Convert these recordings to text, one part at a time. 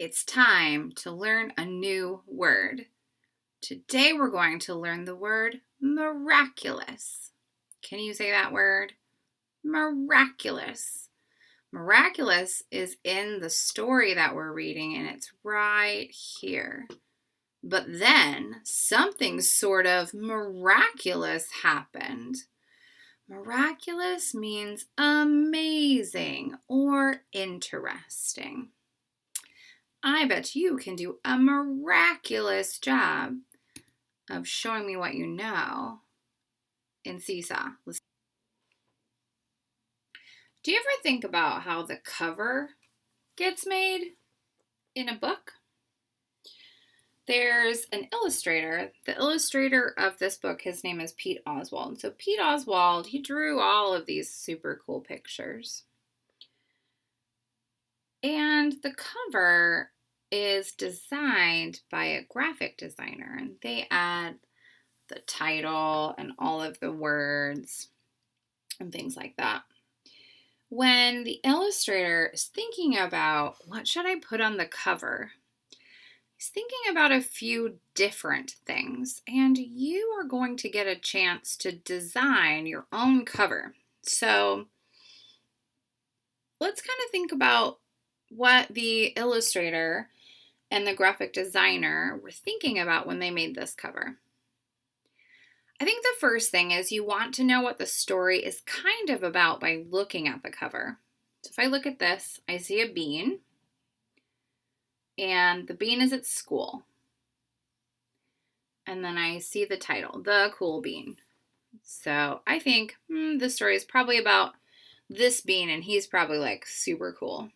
It's time to learn a new word. Today we're going to learn the word miraculous. Can you say that word? Miraculous. Miraculous is in the story that we're reading, and it's right here. But then something sort of miraculous happened. Miraculous means amazing or interesting. I bet you can do a miraculous job of showing me what you know in Seesaw. Do you ever think about how the cover gets made in a book? There's an illustrator. The illustrator of this book, his name is Pete Oswald. So Pete Oswald, he drew all of these super cool pictures. And the cover is designed by a graphic designer, and they add the title and all of the words and things like that. When the illustrator is thinking about what should I put on the cover, he's thinking about a few different things, and you are going to get a chance to design your own cover. So let's kind of think about what the illustrator and the graphic designer were thinking about when they made this cover. I think the first thing is you want to know what the story is kind of about by looking at the cover. So if I look at this, I see a bean, and the bean is at school. And then I see the title, The Cool Bean. So I think this story is probably about this bean, and he's probably like super cool.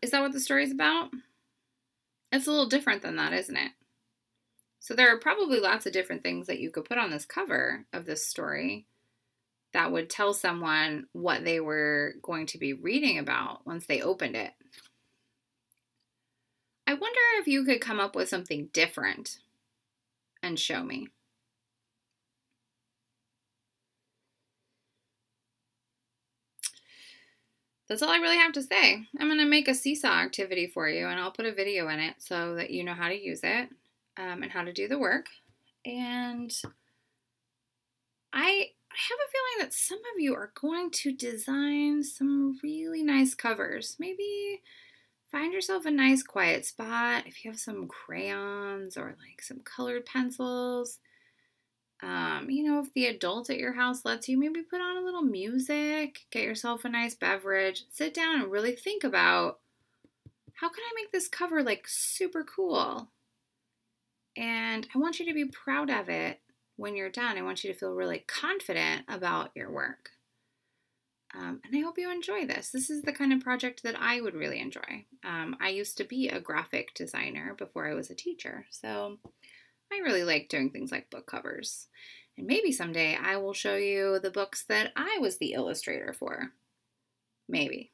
Is that what the story is about? It's a little different than that, isn't it? So there are probably lots of different things that you could put on this cover of this story that would tell someone what they were going to be reading about once they opened it. I wonder if you could come up with something different and show me. That's all I really have to say. I'm going to make a seesaw activity for you, and I'll put a video in it so that you know how to use it and how to do the work. And I have a feeling that some of you are going to design some really nice covers. Maybe find yourself a nice quiet spot. If you have some crayons or like some colored pencils, if the adult at your house lets you, maybe put on a little music, get yourself a nice beverage, sit down and really think about how can I make this cover like super cool? And I want you to be proud of it when you're done. I want you to feel really confident about your work. And I hope you enjoy this. This is the kind of project that I would really enjoy. I used to be a graphic designer before I was a teacher, so I really like doing things like book covers. And maybe someday I will show you the books that I was the illustrator for. Maybe.